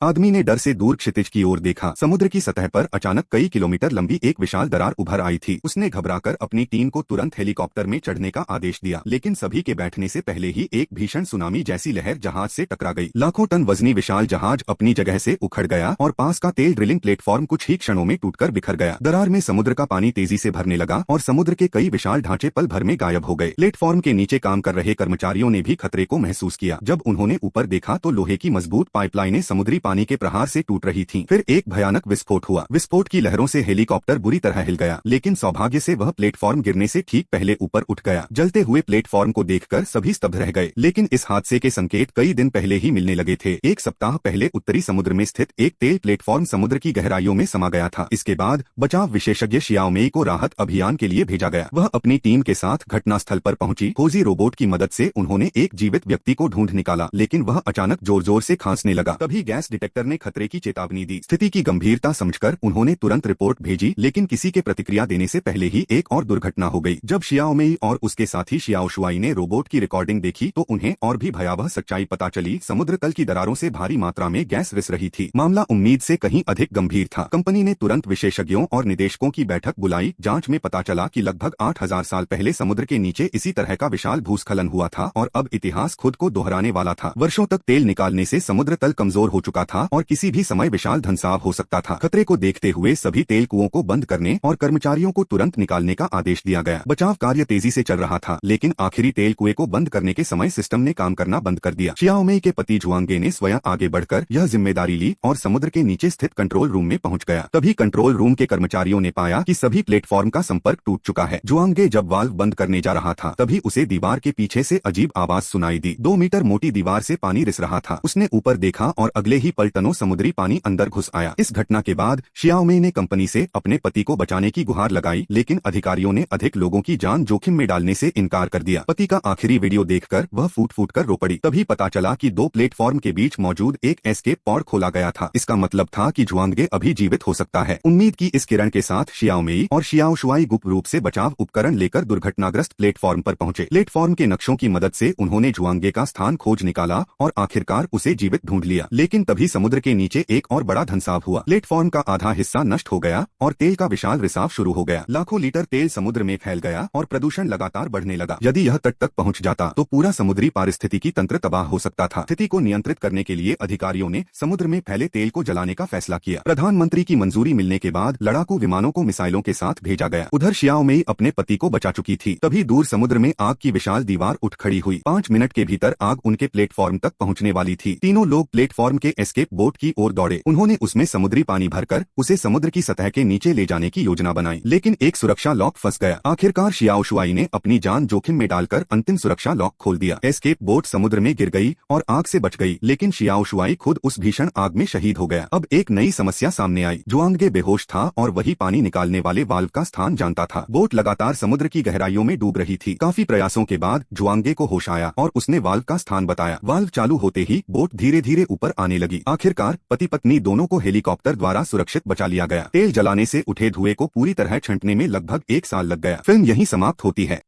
आदमी ने डर से दूर क्षितिज की ओर देखा। समुद्र की सतह पर अचानक कई किलोमीटर लंबी एक विशाल दरार उभर आई थी। उसने घबराकर अपनी टीम को तुरंत हेलीकॉप्टर में चढ़ने का आदेश दिया, लेकिन सभी के बैठने से पहले ही एक भीषण सुनामी जैसी लहर जहाज से टकरा गई। लाखों टन वजनी विशाल जहाज अपनी जगह से उखड़ गया और पास का तेल ड्रिलिंग प्लेटफॉर्म कुछ ही क्षणों में टूटकर बिखर गया। दरार में समुद्र का पानी तेजी से भरने लगा और समुद्र के कई विशाल ढांचे पल भर में गायब हो गए। प्लेटफॉर्म के नीचे काम कर रहे कर्मचारियों ने भी खतरे को महसूस किया। जब उन्होंने ऊपर देखा तो लोहे की मजबूत पाइपलाइनें समुद्री पानी के प्रहार से टूट रही थीं। फिर एक भयानक विस्फोट हुआ। विस्फोट की लहरों से हेलीकॉप्टर बुरी तरह हिल गया, लेकिन सौभाग्य से वह प्लेटफॉर्म गिरने से ठीक पहले ऊपर उठ गया। जलते हुए प्लेटफॉर्म को देखकर सभी स्तब्ध रह गए, लेकिन इस हादसे के संकेत कई दिन पहले ही मिलने लगे थे। एक सप्ताह पहले उत्तरी समुद्र में स्थित एक तेल प्लेटफॉर्म समुद्र की गहराइयों में समा गया था। इसके बाद बचाव विशेषज्ञ शियाओ मेई को राहत अभियान के लिए भेजा गया। वह अपनी टीम के साथ घटनास्थल पर पहुंची। खोजी रोबोट की मदद से उन्होंने एक जीवित व्यक्ति को ढूंढ निकाला, लेकिन वह अचानक जोर जोर से खांसने लगा। तभी गैस डिटेक्टर ने खतरे की चेतावनी दी। स्थिति की गंभीरता समझकर उन्होंने तुरंत रिपोर्ट भेजी, लेकिन किसी के प्रतिक्रिया देने से पहले ही एक और दुर्घटना हो गई। जब शियाओ मेई और उसके साथी शियाओ शुआई ने रोबोट की रिकॉर्डिंग देखी तो उन्हें और भी भयावह सच्चाई पता चली। समुद्र तल की दरारों से भारी मात्रा में गैस रिस रही थी। मामला उम्मीद से कहीं अधिक गंभीर था। कंपनी ने तुरंत विशेषज्ञों और निदेशकों की बैठक बुलाई। जांच में पता चला कि लगभग 8000 साल पहले समुद्र के नीचे इसी तरह का विशाल भूस्खलन हुआ था और अब इतिहास खुद को दोहराने वाला था। वर्षों तक तेल निकालने से समुद्र तल कमजोर हो चुका था और किसी भी समय विशाल धनसाव हो सकता था। खतरे को देखते हुए सभी तेल कुओं को बंद करने और कर्मचारियों को तुरंत निकालने का आदेश दिया गया। बचाव कार्य तेजी से चल रहा था, लेकिन आखिरी तेल कुएं को बंद करने के समय सिस्टम ने काम करना बंद कर दिया। शियाओ मेई के पति जुआंगे ने स्वयं आगे बढ़कर यह जिम्मेदारी ली और समुद्र के नीचे स्थित कंट्रोल रूम में पहुंच गया। तभी कंट्रोल रूम के कर्मचारियों ने पाया कि सभी प्लेटफॉर्म का संपर्क टूट चुका है। जुआंगे जब वाल्व बंद करने जा रहा था तभी उसे दीवार के पीछे से अजीब आवाज सुनाई दी। 2 मीटर मोटी दीवार से पानी रिस रहा था। उसने ऊपर देखा और अगले ही पल टनों समुद्री पानी अंदर घुस आया। इस घटना के बाद शियाओ मेई ने कंपनी से अपने पति को बचाने की गुहार लगाई, लेकिन अधिकारियों ने अधिक लोगों की जान जोखिम में डालने से इनकार कर दिया। पति का आखिरी वीडियो देखकर वह फूट फूट कर रो पड़ी। तभी पता चला कि 2 प्लेटफॉर्म के बीच मौजूद एक एस्केप पॉड खोला गया था। इसका मतलब था कि जुआंगे अभी जीवित हो सकता है। उम्मीद की इस किरण के साथ शियाओ मेई और शियाओ शुआई गुप्त रूप से बचाव उपकरण लेकर दुर्घटनाग्रस्त प्लेटफॉर्म पर पहुंचे। प्लेटफॉर्म के नक्शों की मदद से उन्होंने जुआंगे का स्थान खोज निकाला और आखिरकार उसे जीवित ढूंढ लिया। लेकिन तभी समुद्र के नीचे एक और बड़ा धंसाव हुआ। प्लेटफॉर्म का आधा हिस्सा नष्ट हो गया और तेल का विशाल रिसाव शुरू हो गया। लाखों लीटर तेल समुद्र में फैल गया और प्रदूषण लगातार बढ़ने लगा। यदि यह तट तक पहुंच जाता तो पूरा समुद्री पारिस्थितिकी तंत्र तबाह हो सकता था। स्थिति को नियंत्रित करने के लिए अधिकारियों ने समुद्र में फैले तेल को जलाने का फैसला किया। प्रधानमंत्री की मंजूरी मिलने के बाद लड़ाकू विमानों को मिसाइलों के साथ भेजा गया। उधर शियाओ मेई अपने पति को बचा चुकी थी। तभी दूर समुद्र में आग की विशाल दीवार उठ खड़ी हुई। 5 मिनट के भीतर आग उनके प्लेटफॉर्म तक पहुंचने वाली थी। तीनों लोग प्लेटफॉर्म के एस्केप बोट की ओर दौड़े। उन्होंने उसमें समुद्री पानी भरकर उसे समुद्र की सतह के नीचे ले जाने की योजना बनाई, लेकिन एक सुरक्षा लॉक फंस गया। आखिरकार शियाओ शुआई ने अपनी जान जोखिम में डालकर अंतिम सुरक्षा लॉक खोल दिया। एस्केप बोट समुद्र में गिर गई और आग से बच गई, लेकिन शियाओ शुआई खुद उस भीषण आग में शहीद हो गया। अब एक नई समस्या सामने आई। जुआंगे बेहोश था और वही पानी निकालने वाले वाल्व का स्थान जानता था। बोट लगातार समुद्र की गहराइयों में डूब रही थी। काफी प्रयासों के बाद जुआंगे को होश आया और उसने वाल्व का स्थान बताया। वाल्व चालू होते ही बोट धीरे धीरे ऊपर आने लगी। आखिरकार पति पत्नी दोनों को हेलीकॉप्टर द्वारा सुरक्षित बचा लिया गया। तेल जलाने से उठे धुएं को पूरी तरह छंटने में लगभग 1 साल लग गया। फिल्म यहीं समाप्त होती है।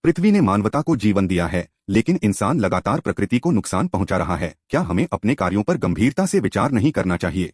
पृथ्वी ने मानवता को जीवन दिया है, लेकिन इंसान लगातार प्रकृति को नुकसान पहुंचा रहा है। क्या हमें अपने कार्यों पर गंभीरता से विचार नहीं करना चाहिए?